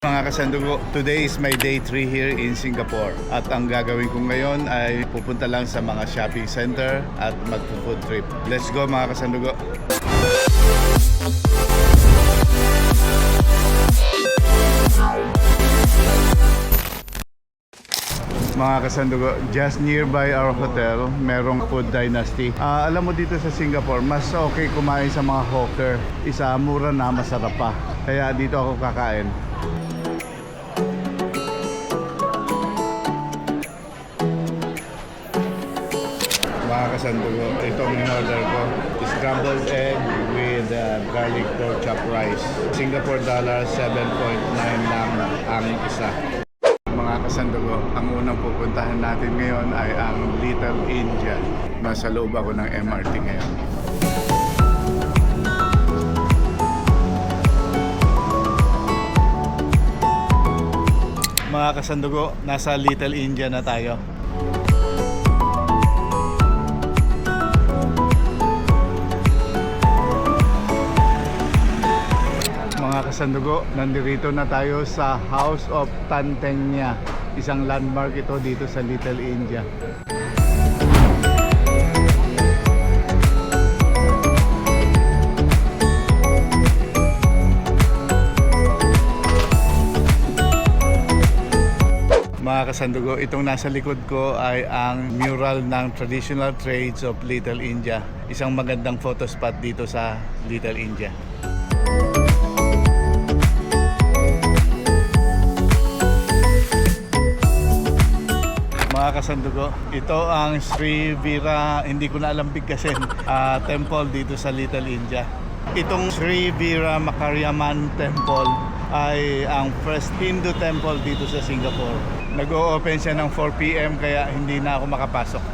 Mga kasandugo, today is my day 3 here in Singapore. At ang gagawin ko ngayon ay pupunta lang sa mga shopping center at magpo-food trip. Let's go mga kasandugo! Mga kasandugo, just nearby our hotel, merong Food Dynasty. Alam mo dito sa Singapore, mas okay kumain sa mga hawker. Isa, mura na, masarap pa. Kaya dito ako kakain. Mga kasandugo, itong in-order ko, scrambled egg with garlic pork chop rice. Singapore dollar 7.9 lang ang isa. Mga kasandugo, ang unang pupuntahan natin ngayon ay ang Little India. Nasa loob ako ng MRT ngayon. Mga kasandugo, nasa Little India na tayo. Mga kasandugo, nandito na tayo sa House of Tantenya. Isang landmark ito dito sa Little India. Mga kasandugo, itong nasa likod ko ay ang mural ng Traditional Trades of Little India. Isang magandang photo spot dito sa Little India. Mga kasandugo, ito ang Sri Veera, hindi ko na alam bigkasin, temple dito sa Little India. Itong Sri Veera Makariamman Temple ay ang first Hindu temple dito sa Singapore. Nag-o-open siya ng 4 PM kaya hindi na ako makapasok.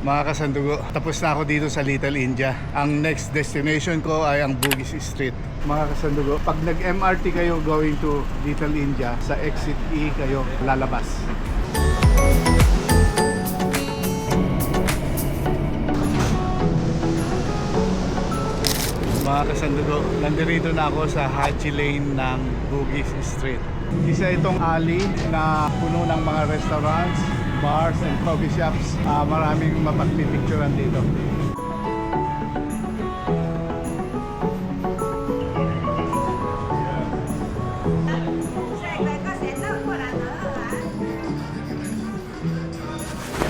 Mga kasandugo, tapos na ako dito sa Little India. Ang next destination ko ay ang Bugis Street. Mga kasandugo, pag nag-MRT kayo going to Little India, sa exit E kayo lalabas. Mga kasandugo, nandito na ako sa Haji Lane ng Bugis Street. Isa itong alley na puno ng mga restaurants, bars and coffee shops. Maraming mapagpipicturean dito.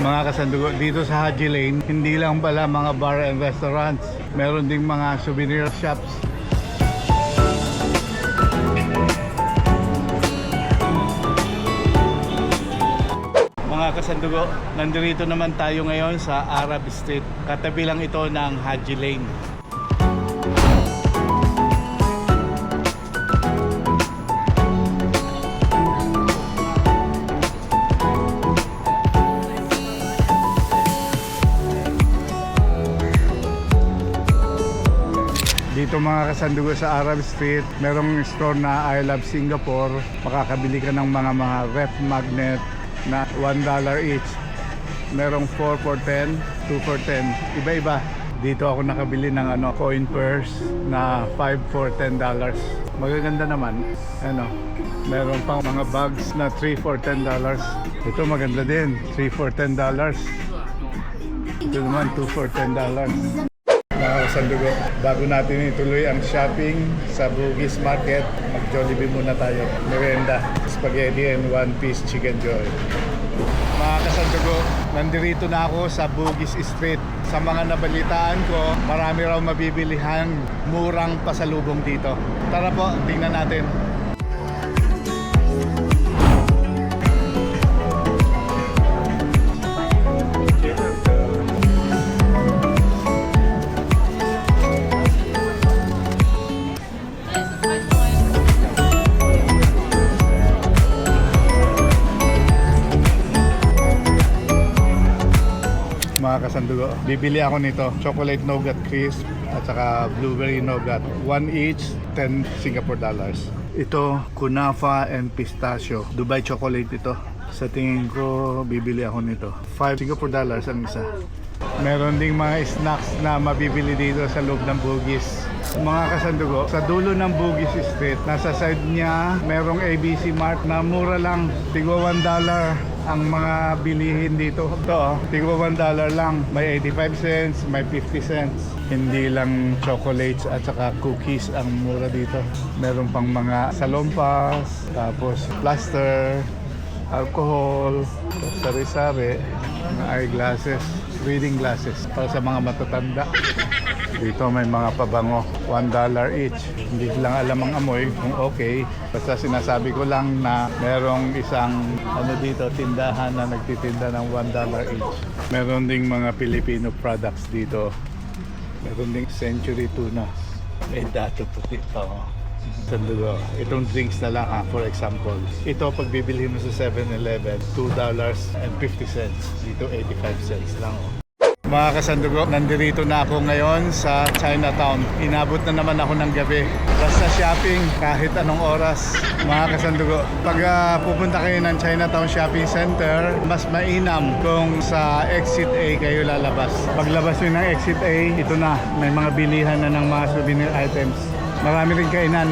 Mga kasandugo, dito sa Haji Lane, hindi lang pala mga bar and restaurants, meron ding mga souvenir shops. Mga kasandugo, nandito naman tayo ngayon sa Arab Street. Katabi lang ito ng Haji Lane. Dito mga kasandugo sa Arab Street, merong store na I Love Singapore. Makakabili ka ng mga ref magnet na $1 each. Merong 4 for 10, 2 for 10. Iba-iba. Dito ako nakabili ng coin purse na 5 for $10. Magaganda naman. Meron pang mga bags na 3 for $10. Ito maganda din, 3 for $10. Ito naman 2 for $10. Mga kasandugo, bago natin ituloy ang shopping sa Bugis Market, mag-Jollibee muna tayo. Merienda, spaghetti and one-piece chicken joy. Mga kasandugo, nandito na ako sa Bugis Street. Sa mga nabalitaan ko, marami raw mabibilihan murang pasalubong dito. Tara po, tingnan natin. Mga kasandugo, bibili ako nito, chocolate nougat crisp at saka blueberry nougat, 1 each, 10 Singapore dollars. Ito, kunafa and pistachio, Dubai chocolate ito, Sa tingin ko, bibili ako nito. 5 Singapore dollars ang isa. Meron ding mga snacks na mabibili dito sa loob ng Bugis. Mga kasandugo, sa dulo ng Bugis Street, nasa side niya, merong ABC Mart na mura lang. Tigwa $1 ang mga bilihin dito. Ito, tigwa $1 lang. May 85 cents, may 50 cents. Hindi lang chocolates at saka cookies ang mura dito. Meron pang mga salompas, tapos plaster, alcohol, sari-sari, mga eyeglasses, reading glasses para sa mga matatanda. Dito may mga pabango, $1 each. Hindi ko lang alam ang amoy kung okay. Basta sinasabi ko lang na merong isang dito, tindahan na nagtitinda ng $1 each. Meron ding mga Filipino products dito. Meron ding Century Tuna. May dato puti pa. Sandugo. Itong drinks na lang for example. Ito pag bibili mo sa 7-Eleven, $2.50. Dito 85 cents lang. Mga kasandugo, nandito na ako ngayon sa Chinatown. Inabot na naman ako ng gabi. Basta shopping kahit anong oras. Mga kasandugo, pag pupunta kayo ng Chinatown Shopping Center, mas mainam kung sa Exit A kayo lalabas. Paglabas nyo ng Exit A, ito na. May mga bilihan na ng mga souvenir items. Marami rin kainan.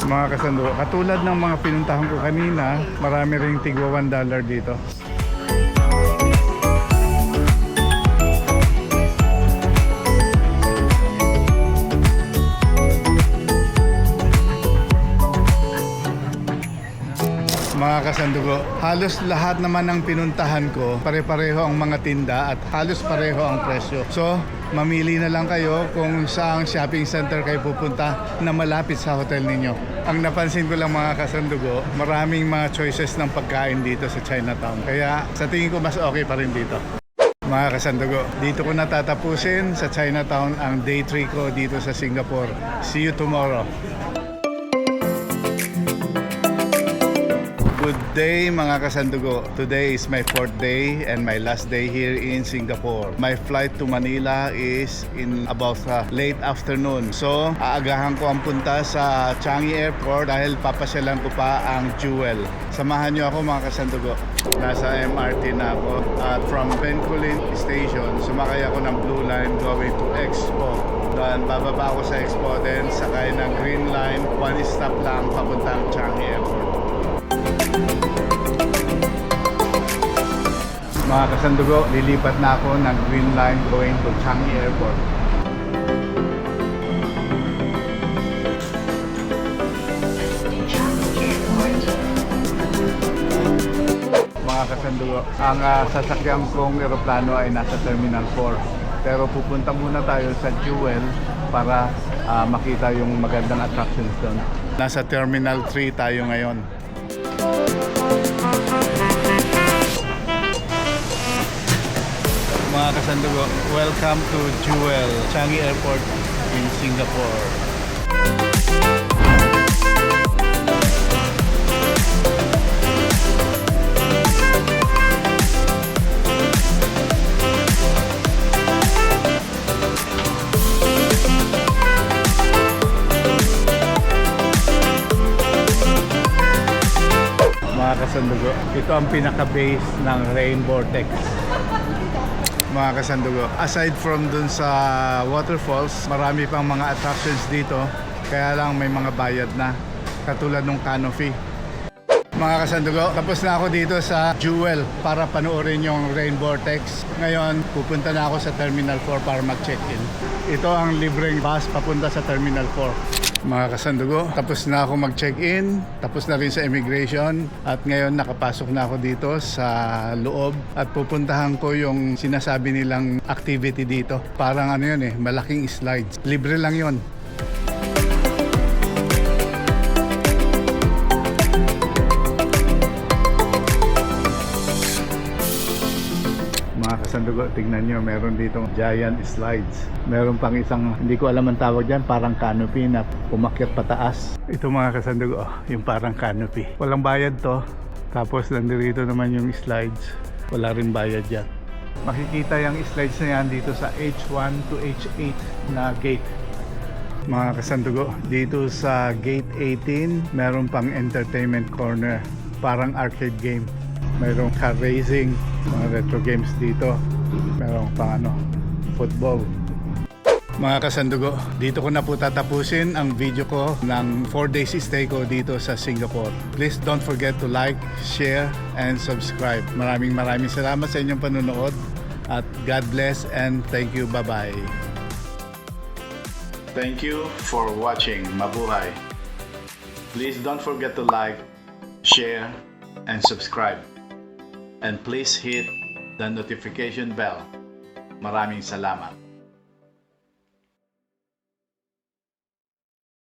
Mga kasandugo, katulad ng mga pinuntahan ko kanina, marami ring tigwa $1 dito. Mga kasandugo, halos lahat naman ng pinuntahan ko, pare-pareho ang mga tinda at halos pareho ang presyo. So, mamili na lang kayo kung saang shopping center kayo pupunta na malapit sa hotel ninyo. Ang napansin ko lang mga kasandugo, maraming mga choices ng pagkain dito sa Chinatown. Kaya sa tingin ko mas okay pa rin dito. Mga kasandugo, dito ko natatapusin sa Chinatown ang day 3 ko dito sa Singapore. See you tomorrow. Good day mga kasandugo. Today is my 4th day and my last day here in Singapore. My flight to Manila is in about late afternoon. So, aagahan ko ang punta sa Changi Airport dahil papasyalan ko pa ang Jewel. Samahan nyo ako mga kasandugo. Nasa MRT na ako at from Bencoolen Station, sumakay ako ng Blue Line going to Expo. Doon bababa ako sa Expo, then sakay ng Green Line. One stop lang papuntang Changi Airport. Mga kasandugo, lilipat na ako ng Green Line going to Changi Airport. Mga kasandugo, ang sasakyan kong eroplano ay nasa Terminal 4. Pero pupunta muna tayo sa Jewel para makita yung magandang attractions doon. Nasa Terminal 3 tayo ngayon. Mga kasandugo, welcome to Jewel, Changi Airport in Singapore. Mga kasandugo, ito ang pinaka-base ng Rainbow Vortex. Mga kasandugo, aside from dun sa waterfalls, marami pang mga attractions dito, kaya lang may mga bayad na, katulad ng canopy. Mga kasandugo, tapos na ako dito sa Jewel para panoorin yung Rainbow Vortex. Ngayon, pupunta na ako sa Terminal 4 para mag-check-in. Ito ang libreng bus papunta sa Terminal 4. Mga kasandugo, tapos na ako mag-check-in, tapos na rin sa immigration, at ngayon nakapasok na ako dito sa loob at pupuntahan ko yung sinasabi nilang activity dito. Parang ano yun malaking slides. Libre lang yun. Mga kasandugo, tignan nyo, meron ditong giant slides. Meron pang isang, hindi ko alam ang tawag dyan, parang canopy na umakyat pataas. Ito mga kasandugo, yung parang canopy. Walang bayad to. Tapos nandito naman yung slides. Wala rin bayad yan. Makikita yung slides na yan dito sa H1 to H8 na gate. Mga kasandugo, dito sa gate 18, meron pang entertainment corner. Parang arcade game. Mayroong car racing, mga retro games dito. Merong pang football. Mga kasandugo, dito ko na po tatapusin ang video ko ng 4 days stay ko dito sa Singapore. Please don't forget to like, share, and subscribe. Maraming salamat sa inyong panonood at God bless and thank you. Bye-bye. Thank you for watching. Mabuhay. Please don't forget to like, share, and subscribe. And please hit the notification bell. Maraming salamat.